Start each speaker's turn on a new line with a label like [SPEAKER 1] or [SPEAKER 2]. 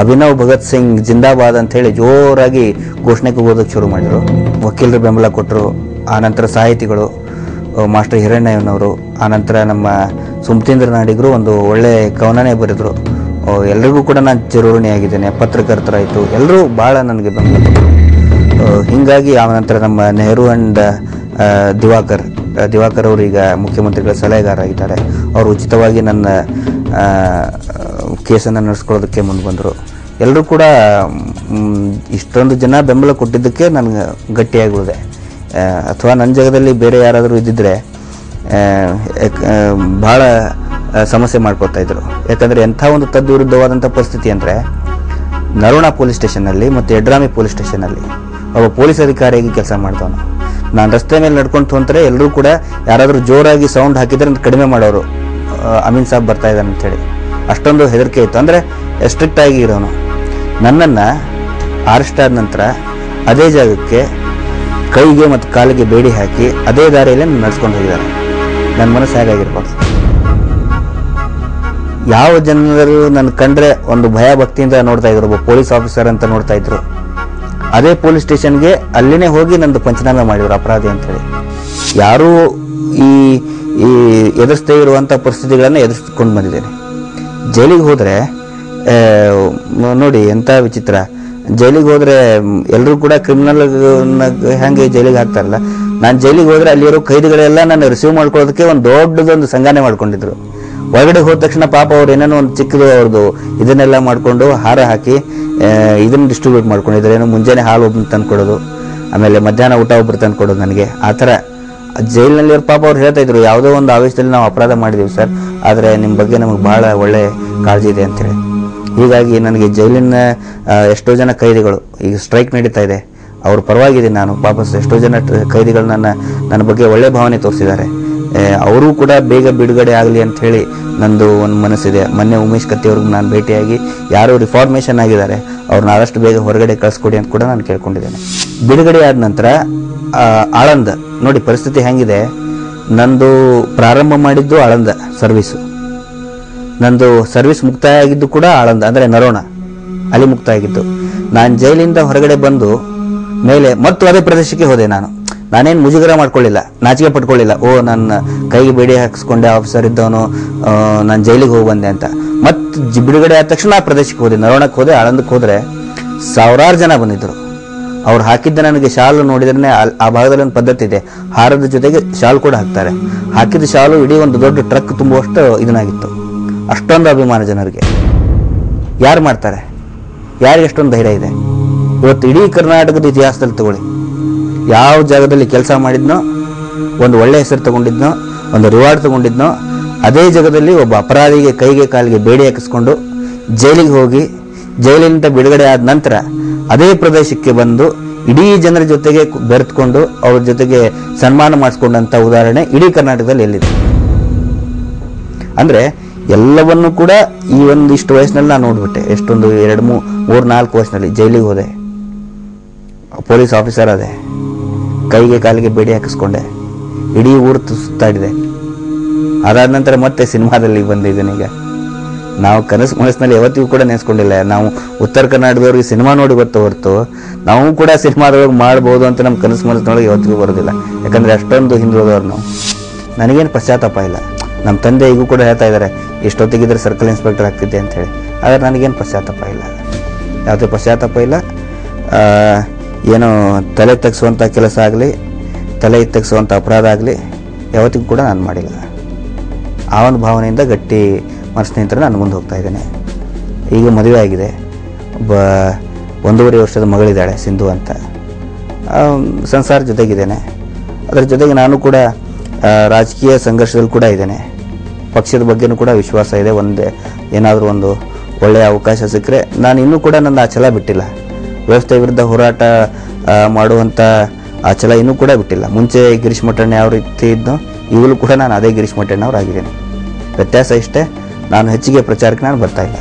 [SPEAKER 1] ಅಭಿನವ್ ಭಗತ್ ಸಿಂಗ್ ಜಿಂದಾಬಾದ್ ಅಂತ ಹೇಳಿ ಜೋರಾಗಿ ಘೋಷಣೆ ಕೂಗೋದಕ್ಕೆ ಶುರು ಮಾಡಿದರು. ವಕೀಲರು ಬೆಂಬಲ ಕೊಟ್ಟರು. ಆನಂತರ ಸಾಹಿತಿಗಳು ಮಾಸ್ಟರ್ ಹಿರಣ್ಣಯ್ಯನವರು, ಆನಂತರ ನಮ್ಮ ಸುಮತೀಂದ್ರ ನಾಡಿಗರು ಒಂದು ಒಳ್ಳೆ ಕವನನೇ ಬರೆದರು. ಎಲ್ರಿಗೂ ಕೂಡ ನಾನು ಚಿರಋಣಿಯಾಗಿದ್ದೇನೆ. ಪತ್ರಕರ್ತರಾಯಿತು, ಎಲ್ಲರೂ ಭಾಳ ನನಗೆ ಬೆಂಬಲ ಕೊಟ್ಟರು. ಹೀಗಾಗಿ ಆನಂತರ ನಮ್ಮ ನೆಹರು ಆ್ಯಂಡ್ ದಿವಾಕರ್ ಅವರು ಈಗ ಮುಖ್ಯಮಂತ್ರಿಗಳ ಸಲಹೆಗಾರರಾಗಿದ್ದಾರೆ. ಅವರು ಉಚಿತವಾಗಿ ನನ್ನ ಕೇಸನ್ನು ನಡೆಸ್ಕೊಳ್ಳೋದಕ್ಕೆ ಮುಂದೆ ಬಂದರು. ಎಲ್ಲರೂ ಕೂಡ ಇಷ್ಟೊಂದು ಜನ ಬೆಂಬಲ ಕೊಟ್ಟಿದ್ದಕ್ಕೆ ನನಗೆ ಗಟ್ಟಿಯಾಗಿ ಉಳಿದೆ. ಅಥವಾ ನನ್ನ ಜಾಗದಲ್ಲಿ ಬೇರೆ ಯಾರಾದರೂ ಇದ್ದಿದ್ದರೆ ಭಾಳ ಸಮಸ್ಯೆ ಮಾಡ್ಕೊತಾ ಇದ್ರು. ಯಾಕಂದರೆ ಎಂಥ ಒಂದು ತದ್ವಿರುದ್ಧವಾದಂಥ ಪರಿಸ್ಥಿತಿ ಅಂದರೆ, ನರೋಣ ಪೊಲೀಸ್ ಸ್ಟೇಷನ್ನಲ್ಲಿ ಮತ್ತು ಯಡ್ರಾಮಿ ಪೊಲೀಸ್ ಸ್ಟೇಷನ್ನಲ್ಲಿ ಒಬ್ಬ ಪೊಲೀಸ್ ಅಧಿಕಾರಿಯಾಗಿ ಕೆಲಸ ಮಾಡ್ದವನು. ನಾನು ರಸ್ತೆ ಮೇಲೆ ನಡ್ಕೊಂಡು ಅಂತಾರೆ ಎಲ್ಲರೂ ಕೂಡ ಯಾರಾದರೂ ಜೋರಾಗಿ ಸೌಂಡ್ ಹಾಕಿದ್ರೆ ಕಡಿಮೆ ಮಾಡೋರು, ಅಮೀನ್ ಸಾಬ್ ಬರ್ತಾ ಇದ್ದಾನೆ ಅಂಥೇಳಿ. ಅಷ್ಟೊಂದು ಹೆದರಿಕೆ ಇತ್ತು. ಅಂದರೆ ಸ್ಟ್ರಿಕ್ಟ್ ಆಗಿ ಇರೋನು. ನನ್ನನ್ನು ಅರೆಸ್ಟ್ ಆದ ನಂತರ ಅದೇ ಜಾಗಕ್ಕೆ ಕೈಗೆ ಮತ್ತು ಕಾಲಿಗೆ ಬೇಡಿ ಹಾಕಿ ಅದೇ ದಾರಿಯಲ್ಲೇ ನಡೆಸ್ಕೊಂಡು ಹೋಗಿದ್ದಾರೆ. ನನ್ನ ಮನಸ್ಸು ಹೇಗಾಗಿರ್ಬೋದು. ಯಾವ ಜನರು ನನ್ನ ಕಂಡ್ರೆ ಒಂದು ಭಯ ಭಕ್ತಿಯಿಂದ ನೋಡ್ತಾ ಇದ್ರು, ಒಬ್ಬ ಪೊಲೀಸ್ ಆಫೀಸರ್ ಅಂತ ನೋಡ್ತಾ ಇದ್ರು. ಅದೇ ಪೊಲೀಸ್ ಸ್ಟೇಷನ್ಗೆ ಅಲ್ಲಿನೇ ಹೋಗಿ ನಂದು ಪಂಚನಾಮೆ ಮಾಡಿದ್ರು ಅಪರಾಧಿ ಅಂತೇಳಿ. ಯಾರೂ ಈ ಎದುರಿಸದೇ ಇರುವಂಥ ಪರಿಸ್ಥಿತಿಗಳನ್ನು ಎದುರಿಸ್ಕೊಂಡು ಬಂದಿದ್ದೇನೆ. ಜೈಲಿಗೆ ಹೋದರೆ ನೋಡಿ ಎಂಥ ವಿಚಿತ್ರ. ಜೈಲಿಗೆ ಹೋದರೆ ಎಲ್ಲರೂ ಕೂಡ ಕ್ರಿಮಿನಲ್ ಹೆಂಗೆ ಜೈಲಿಗೆ ಹಾಕ್ತಾರಲ್ಲ, ನಾನು ಜೈಲಿಗೆ ಹೋದರೆ ಅಲ್ಲಿರೋ ಕೈದಿಗಳೆಲ್ಲ ನಾನು ರಿಸೀವ್ ಮಾಡ್ಕೊಳ್ಳೋದಕ್ಕೆ ಒಂದು ದೊಡ್ಡದೊಂದು ಸಂಘಾನೆ ಮಾಡ್ಕೊಂಡಿದ್ರು. ಹೊರಗಡೆ ಹೋದ ತಕ್ಷಣ ಪಾಪ ಅವ್ರು ಏನೇನೋ ಒಂದು ಚಿಕ್ಕದು ಅವ್ರದ್ದು ಇದನ್ನೆಲ್ಲ ಮಾಡಿಕೊಂಡು ಹಾರ ಹಾಕಿ ಇದನ್ನು ಡಿಸ್ಟ್ರಿಬ್ಯೂಟ್ ಮಾಡ್ಕೊಂಡಿದ್ರು. ಏನೋ ಮುಂಜಾನೆ ಹಾಲು ಒಬ್ಬನ ತಂದು ಕೊಡೋದು, ಆಮೇಲೆ ಮಧ್ಯಾಹ್ನ ಊಟ ಒಬ್ಬರು ತಂದು ಕೊಡೋದು ನನಗೆ. ಆ ಥರ ಜೈಲಿನಲ್ಲಿ ಅವ್ರ ಪಾಪ ಅವ್ರು ಹೇಳ್ತಾ ಇದ್ರು, ಯಾವುದೋ ಒಂದು ಆವೇಶದಲ್ಲಿ ನಾವು ಅಪರಾಧ ಮಾಡಿದ್ದೀವಿ ಸರ್, ಆದರೆ ನಿಮ್ಮ ಬಗ್ಗೆ ನಮಗೆ ಭಾಳ ಒಳ್ಳೆ ಕಾಳಜಿ ಇದೆ ಅಂತೇಳಿ. ಹೀಗಾಗಿ ನನಗೆ ಜೈಲಿನ ಎಷ್ಟೋ ಜನ ಕೈದಿಗಳು ಈಗ ಸ್ಟ್ರೈಕ್ ನಡೀತಾ ಇದೆ, ಅವ್ರ ಪರವಾಗಿದ್ದೀನಿ ನಾನು. ವಾಪಸ್ ಎಷ್ಟೋ ಜನ ಕೈದಿಗಳು ನನ್ನ ಬಗ್ಗೆ ಒಳ್ಳೆ ಭಾವನೆ ತೋರಿಸಿದ್ದಾರೆ. ಅವರು ಕೂಡ ಬೇಗ ಬಿಡುಗಡೆ ಆಗಲಿ ಅಂತ ಹೇಳಿ ನಂದು ಒಂದು ಮನಸ್ಸಿದೆ. ಮೊನ್ನೆ ಉಮೇಶ್ ಕತ್ತಿಯವ್ರಿಗೆ ನಾನು ಭೇಟಿಯಾಗಿ ಯಾರು ರಿಫಾರ್ಮೇಷನ್ ಆಗಿದ್ದಾರೆ ಅವ್ರನ್ನ ಆದಷ್ಟು ಬೇಗ ಹೊರಗಡೆ ಕಳಿಸ್ಕೊಡಿ ಅಂತ ಕೂಡ ನಾನು ಕೇಳ್ಕೊಂಡಿದ್ದೇನೆ. ಬಿಡುಗಡೆ ಆದ ನಂತರ ಆಳಂದ ನೋಡಿ ಪರಿಸ್ಥಿತಿ ಹೆಂಗಿದೆ. ನಂದು ಪ್ರಾರಂಭ ಮಾಡಿದ್ದು ಆಳಂದ ಸರ್ವಿಸು. ನಂದು ಸರ್ವಿಸ್ ಮುಕ್ತಾಯ ಆಗಿದ್ದು ಕೂಡ ಆಳಂದ, ಅಂದರೆ ನರೋಣ, ಅಲ್ಲಿ ಮುಕ್ತಾಯ ಆಗಿದ್ದು. ನಾನು ಜೈಲಿಂದ ಹೊರಗಡೆ ಬಂದು ಮೇಲೆ ಮತ್ತು ಅದೇ ಪ್ರದೇಶಕ್ಕೆ ಹೋದೆ. ನಾನೇನು ಮುಜುಗರ ಮಾಡ್ಕೊಳ್ಳಿಲ್ಲ, ನಾಚಿಕೆ ಪಟ್ಕೊಳ್ಳಿಲ್ಲ. ನನ್ನ ಕೈಗೆ ಬೇಡಿ ಹಾಕಿಸ್ಕೊಂಡೆ, ಆಫೀಸರ್ ಇದ್ದವನು, ನಾನು ಜೈಲಿಗೆ ಹೋಗಿ ಬಂದೆ ಅಂತ. ಮತ್ತು ಬಿಡುಗಡೆ ಆದ ತಕ್ಷಣ ಆ ಪ್ರದೇಶಕ್ಕೆ ಹೋದೆ, ನರೋಣಕ್ಕೆ ಹೋದೆ. ಆಳಂದಕ್ಕೆ ಹೋದರೆ ಸಾವಿರಾರು ಜನ ಬಂದಿದ್ದರು. ಅವ್ರು ಹಾಕಿದ್ದ ನನಗೆ ಶಾಲು ನೋಡಿದ್ರೆ ಆ ಭಾಗದಲ್ಲಿ ಒಂದು ಪದ್ಧತಿ ಇದೆ, ಹಾರದ ಜೊತೆಗೆ ಶಾಲು ಕೂಡ ಹಾಕ್ತಾರೆ. ಹಾಕಿದ ಶಾಲು ಇಡೀ ಒಂದು ದೊಡ್ಡ ಟ್ರಕ್ ತುಂಬುವಷ್ಟು ಇದನ್ನಾಗಿತ್ತು. ಅಷ್ಟೊಂದು ಅಭಿಮಾನ ಜನರಿಗೆ. ಯಾರು ಮಾಡ್ತಾರೆ? ಯಾರಿಗೆ ಅಷ್ಟೊಂದು ಧೈರ್ಯ ಇದೆ? ಇವತ್ತು ಇಡೀ ಕರ್ನಾಟಕದ ಇತಿಹಾಸದಲ್ಲಿ ತಗೊಳ್ಳಿ, ಯಾವ ಜಾಗದಲ್ಲಿ ಕೆಲಸ ಮಾಡಿದ್ನೋ, ಒಂದು ಒಳ್ಳೆ ಹೆಸರು ತಗೊಂಡಿದ್ನೋ, ಒಂದು ರಿವಾರ್ಡ್ ತಗೊಂಡಿದ್ನೋ, ಅದೇ ಜಾಗದಲ್ಲಿ ಒಬ್ಬ ಅಪರಾಧಿಗೆ ಕೈಗೆ ಕಾಲಿಗೆ ಬೇಡಿ ಹಾಕಿಸ್ಕೊಂಡು ಜೈಲಿಗೆ ಹೋಗಿ ಜೈಲಿನಿಂದ ಬಿಡುಗಡೆ ಆದ ನಂತರ ಅದೇ ಪ್ರದೇಶಕ್ಕೆ ಬಂದು ಇಡೀ ಜನರ ಜೊತೆಗೆ ಬೆರೆತ್ಕೊಂಡು ಅವ್ರ ಜೊತೆಗೆ ಸನ್ಮಾನ ಮಾಡಿಸ್ಕೊಂಡಂಥ ಉದಾಹರಣೆ ಇಡೀ ಕರ್ನಾಟಕದಲ್ಲಿ ಎಲ್ಲಿದೆ? ಅಂದರೆ ಎಲ್ಲವನ್ನೂ ಕೂಡ ಈ ಒಂದಿಷ್ಟು ವಯಸ್ಸಿನಲ್ಲಿ ನಾನು ನೋಡ್ಬಿಟ್ಟೆ. ಎಷ್ಟೊಂದು 2, 3, 4 ವರ್ಷದಲ್ಲಿ ಜೈಲಿಗೆ ಹೋದೆ, ಪೊಲೀಸ್ ಆಫೀಸರ್ ಅದೇ, ಕೈಗೆ ಕಾಲಿಗೆ ಬೇಡಿ ಹಾಕಿಸ್ಕೊಂಡೆ, ಇಡೀ ಊರು ಸುತ್ತಾಡಿದೆ. ಅದಾದ ನಂತರ ಮತ್ತೆ ಸಿನಿಮಾದಲ್ಲಿ ಬಂದಿದ್ದೇನೆ. ಈಗ ನಾವು ಕನಸು ಮನಸ್ಸಿನಲ್ಲಿ ಯಾವತ್ತಿಗೂ ಕೂಡ ನೆನೆಸ್ಕೊಂಡಿಲ್ಲ. ನಾವು ಉತ್ತರ ಕರ್ನಾಟಕದವ್ರಿಗೆ ಸಿನಿಮಾ ನೋಡಿ ಗೊತ್ತು ಹೊರತು ನಾವು ಕೂಡ ಸಿನಿಮಾದೊಳಗೆ ಮಾಡ್ಬೋದು ಅಂತ ನಮ್ಮ ಕನಸು ಮನಸ್ಸಿನೊಳಗೆ ಯಾವತ್ತಿಗೂ ಬರೋದಿಲ್ಲ. ಯಾಕಂದರೆ ಅಷ್ಟೊಂದು ಹಿಂದುಳಿದವ್ರು ನಾವು. ನನಗೇನು ಪಶ್ಚಾತ್ತಾಪ ಇಲ್ಲ. ನಮ್ಮ ತಂದೆ ಈಗೂ ಕೂಡ ಹೇಳ್ತಾ ಇದ್ದಾರೆ, ಇಷ್ಟೊತ್ತಿಗಿದ್ರೆ ಸರ್ಕಲ್ ಇನ್ಸ್ಪೆಕ್ಟರ್ ಆಗ್ತಿದ್ದೆ ಅಂತ ಹೇಳಿ. ಆದರೆ ನನಗೇನು ಪಶ್ಚಾತ್ತಾಪ ಇಲ್ಲ, ಯಾವುದೇ ಪಶ್ಚಾತ್ತಾಪ ಇಲ್ಲ. ಏನೋ ತಲೆ ತೆಗೆಸುವಂಥ ಕೆಲಸ ಆಗಲಿ, ತಲೆ ತೆಗೆಸುವಂಥ ಅಪರಾಧ ಆಗಲಿ ಯಾವತ್ತಿಗೂ ಕೂಡ ನಾನು ಮಾಡಿಲ್ಲ. ಆ ಒಂದು ಭಾವನೆಯಿಂದ ಗಟ್ಟಿ ಮನಸ್ಸಿನಿಂದ ನಾನು ಮುಂದೆ ಹೋಗ್ತಾ ಇದ್ದೇನೆ. ಈಗ ಮದುವೆ ಆಗಿದೆ, ಒಬ್ಬ 1.5 ವರ್ಷದ ಮಗಳಿದ್ದಾಳೆ ಸಿಂಧು ಅಂತ. ಸಂಸಾರ ಜೊತೆಗಿದ್ದೇನೆ. ಅದರ ಜೊತೆಗೆ ನಾನು ಕೂಡ ರಾಜಕೀಯ ಸಂಘರ್ಷದಲ್ಲಿ ಕೂಡ ಇದ್ದೇನೆ. ಪಕ್ಷದ ಬಗ್ಗೆನೂ ಕೂಡ ವಿಶ್ವಾಸ ಇದೆ. ಏನಾದರೂ ಒಂದು ಒಳ್ಳೆಯ ಅವಕಾಶ ಸಿಕ್ಕರೆ ನಾನು ಇನ್ನೂ ಕೂಡ ನನ್ನ ಆ ಛಲ ಬಿಟ್ಟಿಲ್ಲ. ವ್ಯವಸ್ಥೆ ವಿರುದ್ಧ ಹೋರಾಟ ಮಾಡುವಂಥ ಆ ಛಲ ಇನ್ನೂ ಕೂಡ ಬಿಟ್ಟಿಲ್ಲ. ಮುಂಚೆ ಗಿರೀಶ್ ಮಠಣ್ಣ ಯಾವ ರೀತಿ ಇದ್ದೋ ಈಗಲೂ ಕೂಡ ನಾನು ಅದೇ ಗಿರೀಶ್ ಮಠಣ್ಣ ಅವರಾಗಿದ್ದೇನೆ. ವ್ಯತ್ಯಾಸ ಇಷ್ಟೇ, ನಾನು ಹೆಚ್ಚಿಗೆ ಪ್ರಚಾರಕ್ಕೆ ನಾನು ಬರ್ತಾ ಇಲ್ಲ.